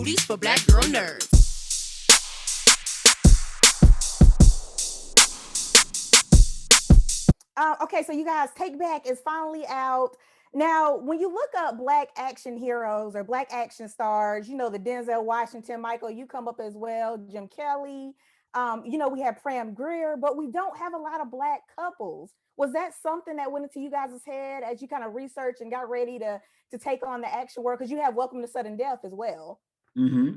movies for black girl nerds. Okay, so you guys, Take Back is finally out. Now, when you look up black action heroes or black action stars, you know, the Denzel Washington, Michael, you come up as well, Jim Kelly. We have Pam Grier, but we don't have a lot of black couples. Was that something that went into you guys' head as you kind of researched and got ready to take on the action work? Because you have Welcome to Sudden Death as well. Mm-hmm.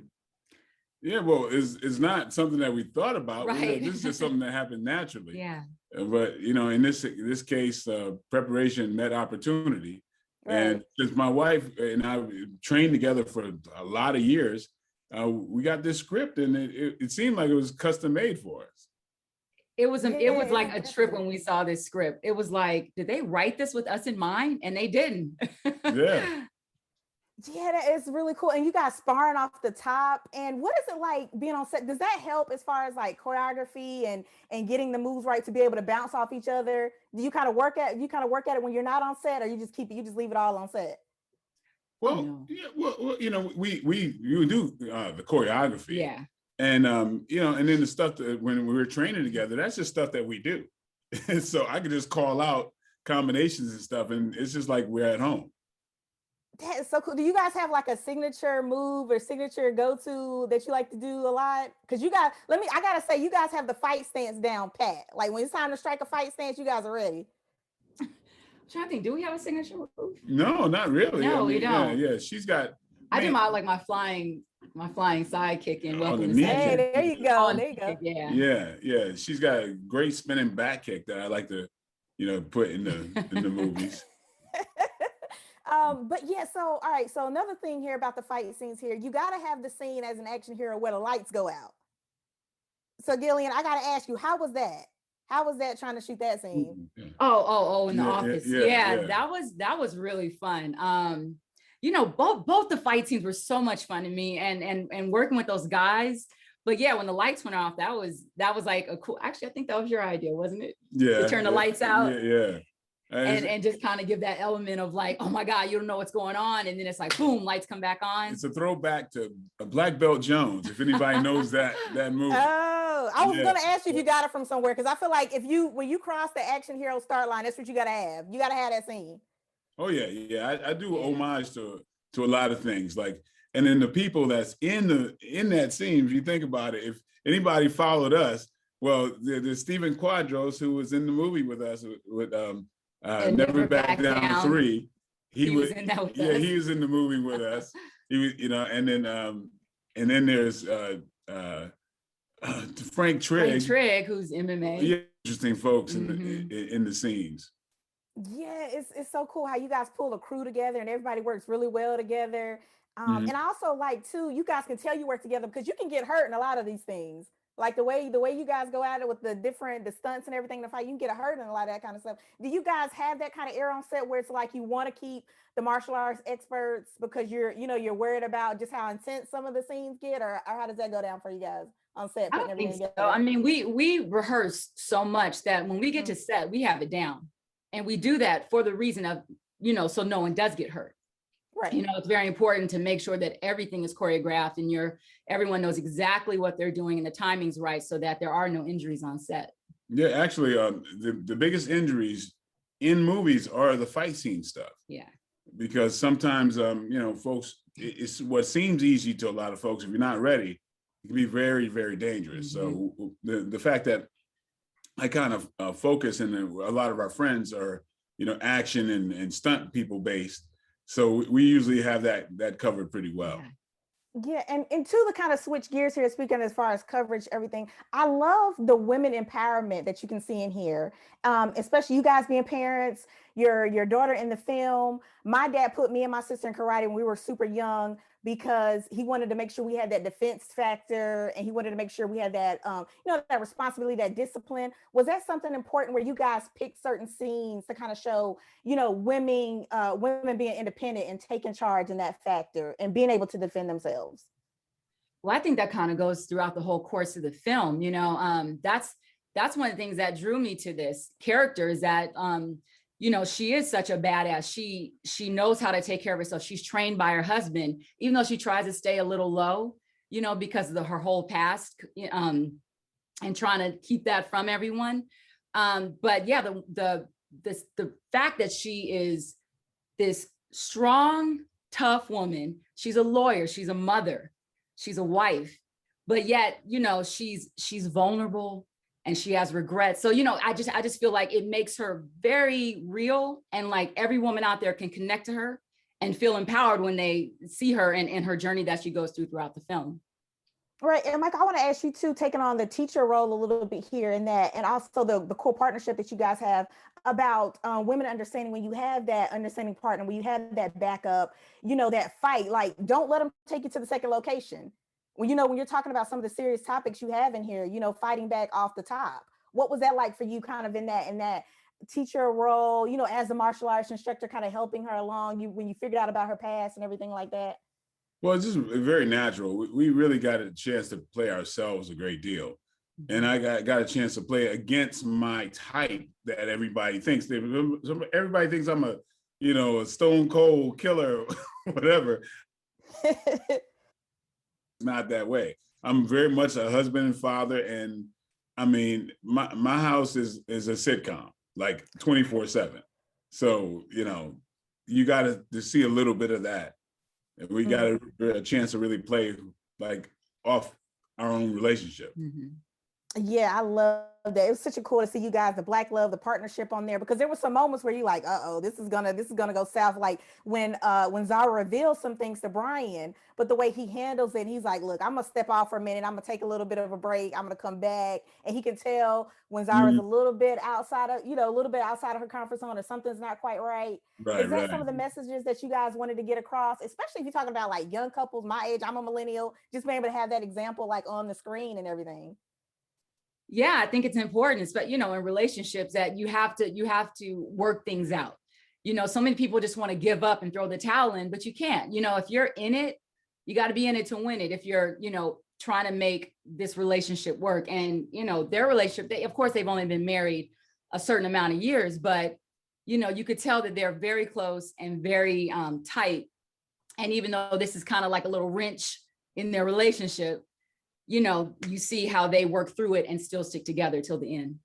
Yeah, well, it's not something that we thought about. Right. This is just something that happened naturally. Yeah. But in this case, preparation met opportunity. Right. And since my wife and I trained together for a lot of years, we got this script, and it seemed like it was custom made for us. It was like a trip when we saw this script. It was like, did they write this with us in mind? And they didn't. Yeah. Yeah, that is really cool. And you guys sparring off the top. And what is it like being on set? Does that help as far as like choreography and getting the moves right to be able to bounce off each other? Do you kind of work at it when you're not on set, or you just leave it all on set? Well, yeah, well, we do the choreography. Yeah. And and then the stuff that when we were training together, that's just stuff that we do. So I could just call out combinations and stuff, and it's just like we're at home. That is so cool. Do you guys have like a signature move or signature go-to that you like to do a lot? Because I gotta say, you guys have the fight stance down pat. Like when it's time to strike a fight stance, you guys are ready. I'm trying to think, do we have a signature move? No, not really. No, we don't. Yeah, she's got. I do my flying sidekick and welcome to knee Hey, kick. there you go. There you go. Yeah. Yeah. She's got a great spinning back kick that I like to, put in the movies. But yeah, so all right. So another thing here about the fight scenes here, you got to have the scene as an action hero where the lights go out. So Gillian, I got to ask you, how was that? How was that trying to shoot that scene? Oh, in the office. Yeah, that was really fun. Both the fight scenes were so much fun to me, and working with those guys. But yeah, when the lights went off, that was like a cool. Actually, I think that was your idea, wasn't it? Yeah. To turn the lights out. Yeah. And just kind of give that element of like, oh my God, you don't know what's going on. And then it's like, boom, lights come back on. It's a throwback to Black Belt Jones, if anybody knows that movie. Oh, I was going to ask you if you got it from somewhere, because I feel like when you cross the action hero start line, that's what you got to have. You got to have that scene. Oh yeah. I do homage to a lot of things, like, and then the people that's in that scene, if you think about it, if anybody followed us, well, there's Stephen Quadros, who was in the movie with us with Never Back Down 3. He was in that with us. He was in the movie with us. He was, and then there's Frank Trigg, who's MMA. Yeah, interesting folks in the scenes. Yeah, it's so cool how you guys pull a crew together and everybody works really well together. And I also like too, you guys can tell you work together because you can get hurt in a lot of these things. Like the way you guys go at it with the stunts and everything in the fight, you can get hurt and a lot of that kind of stuff. Do you guys have that kind of air on set where it's like you want to keep the martial arts experts because you're worried about just how intense some of the scenes get, or how does that go down for you guys on set? I don't think so. I mean, we rehearse so much that when we get to set, we have it down. And we do that for the reason of, so no one does get hurt. Right. It's very important to make sure that everything is choreographed and everyone knows exactly what they're doing and the timing's right so that there are no injuries on set. Yeah, actually, the biggest injuries in movies are the fight scene stuff. Yeah. Because sometimes, folks, it's what seems easy to a lot of folks. If you're not ready, it can be very, very dangerous. So the fact that I kind of focus, and a lot of our friends are, action and stunt people based. So we usually have that covered pretty well. Yeah, and to kind of switch gears here, speaking as far as coverage, everything, I love the women empowerment that you can see in here, especially you guys being parents, your daughter in the film. My dad put me and my sister in karate when we were super young because he wanted to make sure we had that defense factor, and he wanted to make sure we had that, that responsibility, that discipline. Was that something important where you guys picked certain scenes to kind of show, women being independent and taking charge in that factor and being able to defend themselves? Well, I think that kind of goes throughout the whole course of the film. That's one of the things that drew me to this character is that you know, she is such a badass. She knows how to take care of herself. She's trained by her husband, even though she tries to stay a little low, you know, because of her whole past, and trying to keep that from everyone. But yeah, the fact that she is this strong, tough woman, she's a lawyer, she's a mother, she's a wife, but yet, you know, she's vulnerable and she has regrets. So, you know, I just feel like it makes her very real, and like every woman out there can connect to her and feel empowered when they see her and her journey that she goes through throughout the film. Right. And Mike, I want to ask you too, taking on the teacher role a little bit here in that, and also the cool partnership that you guys have about women understanding when you have that understanding partner, when you have that backup, you know, that fight, like don't let them take you to the second location. Well, you know, when you're talking about some of the serious topics you have in here, you know, fighting back off the top. What was that like for you kind of in that teacher role, you know, as a martial arts instructor, kind of helping her along when you figured out about her past and everything like that? Well, it's just very natural. We really got a chance to play ourselves a great deal. And I got a chance to play against my type that everybody thinks. Everybody thinks I'm a stone cold killer, whatever. It's not that way. I'm very much a husband and father. And I mean, my house is a sitcom, like 24/7. So, you know, you got to see a little bit of that. We got a chance to really play like off our own relationship. Mm-hmm. Yeah, I love that. It was such a cool to see you guys, the Black love, the partnership on there, because there were some moments where you're like, this is gonna go south. Like when Zara reveals some things to Brian, but the way he handles it, he's like, look, I'm gonna step off for a minute, I'm gonna take a little bit of a break, I'm gonna come back. And he can tell when Zara's a little bit outside of, her comfort zone, or something's not quite right. Is that some of the messages that you guys wanted to get across, especially if you're talking about like young couples my age? I'm a millennial, just being able to have that example like on the screen and everything. Yeah, I think it's important, but you know, in relationships that you have to work things out. You know, so many people just want to give up and throw the towel in, but you can't. You know, if you're in it, you got to be in it to win it. If you're, you know, trying to make this relationship work, and you know, their relationship, of course, they've only been married a certain amount of years, but you know, you could tell that they're very close and very tight. And even though this is kind of like a little wrench in their relationship, you know, you see how they work through it and still stick together till the end.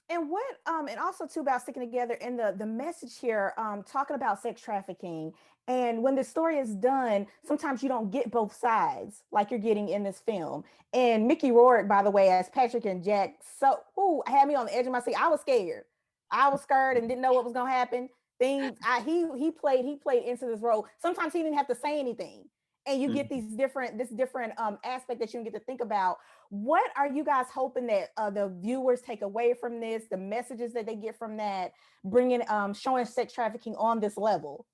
And what, and also too about sticking together, and the message here, talking about sex trafficking. And when the story is done, sometimes you don't get both sides like you're getting in this film. And Mickey Rourke, by the way, as Patrick and Jack, had me on the edge of my seat. I was scared. I was scared and didn't know what was gonna happen. He played into this role. Sometimes he didn't have to say anything. And you get this different aspect that you can get to think about. What are you guys hoping that the viewers take away from this, the messages that they get from that, bringing, showing sex trafficking on this level?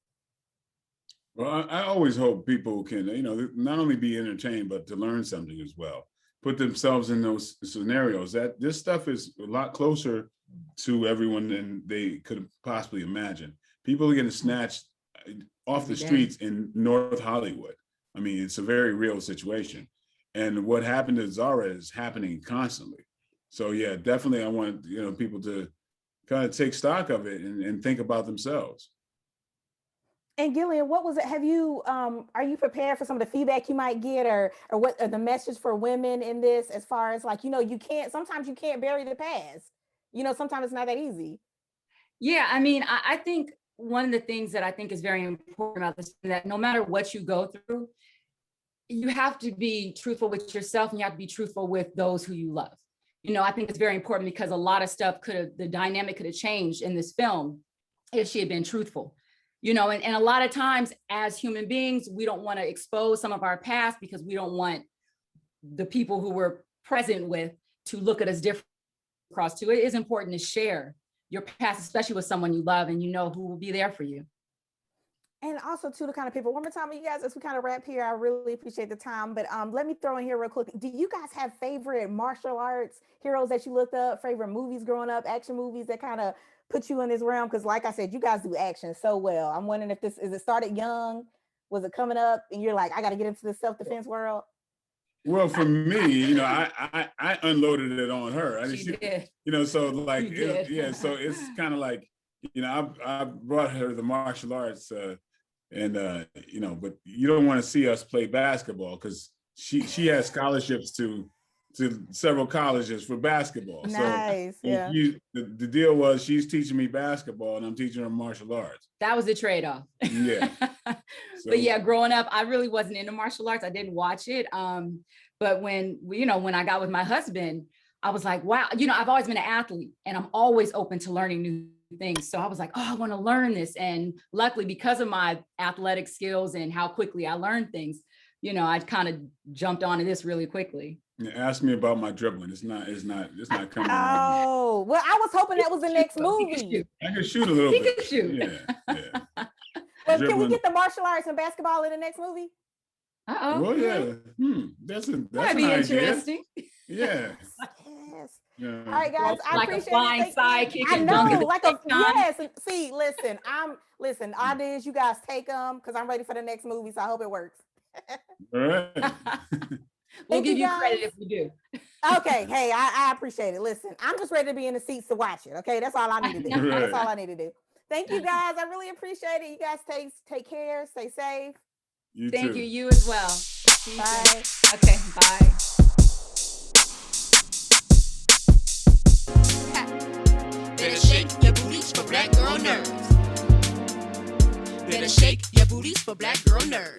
Well, I always hope people can, you know, not only be entertained, but to learn something as well. Put themselves in those scenarios. That this stuff is a lot closer to everyone than they could possibly imagine. People are getting snatched off the streets in North Hollywood. I mean, it's a very real situation. And what happened to Zara is happening constantly. So yeah, definitely I want, you know, people to kind of take stock of it and think about themselves. And Gillian, what was it? Have you, are you prepared for some of the feedback you might get, or what are the message for women in this, as far as like, you know, sometimes you can't bury the past. You know, sometimes it's not that easy. Yeah, I mean, I think one of the things that I think is very important about this, that no matter what you go through, you have to be truthful with yourself, and you have to be truthful with those who you love. You know, I think it's very important, because a lot of stuff the dynamic could have changed in this film if she had been truthful. You know, and a lot of times as human beings, we don't want to expose some of our past, because we don't want the people who we're present with to look at us different across too. It is important to share your past, especially with someone you love and you know who will be there for you. And also to the kind of people, one more time, you guys, as we kind of wrap here, I really appreciate the time, but let me throw in here real quick. Do you guys have favorite martial arts heroes that you looked up, favorite movies growing up, action movies that kind of put you in this realm? Because like I said, you guys do action so well. I'm wondering if it started young? Was it coming up and you're like, I got to get into the self-defense world? Well, for me, you know, I unloaded it on her. She did. You know, so like, so it's kind of like, you know, I brought her the martial arts, and you know, but you don't want to see us play basketball because she has scholarships to several colleges for basketball. Nice. So yeah. The deal was she's teaching me basketball and I'm teaching her martial arts. That was the trade-off. Yeah. So, but yeah, growing up, I really wasn't into martial arts. I didn't watch it. But when I got with my husband, I was like, wow, I've always been an athlete and I'm always open to learning new things. So I was like, oh, I want to learn this. And luckily, because of my athletic skills and how quickly I learned things, I kind of jumped onto this really quickly. Yeah, ask me about my dribbling. It's not coming. Oh, well, I was hoping that was the next movie. I can shoot a little bit. He can shoot. Yeah. Well, can we get the martial arts and basketball in the next movie? Uh-oh. Well, yeah. That's That'd be interesting. Yeah. Yes. Yeah. All right, guys. I like appreciate a flying it. sidekick. I know, like a yes. See, listen. Ideas, you guys take them because I'm ready for the next movie. So I hope it works. All right. We'll give you credit if we do. Okay. Hey, I appreciate it. Listen, I'm just ready to be in the seats to watch it. Okay, that's all I need to do. Right. That's all I need to do. Thank you, guys. I really appreciate it. You guys take care. Stay safe. Thank you. You as well. Bye. Okay. Bye. Better shake your booties for black girl nerves. Better shake your booties for black girl nerves.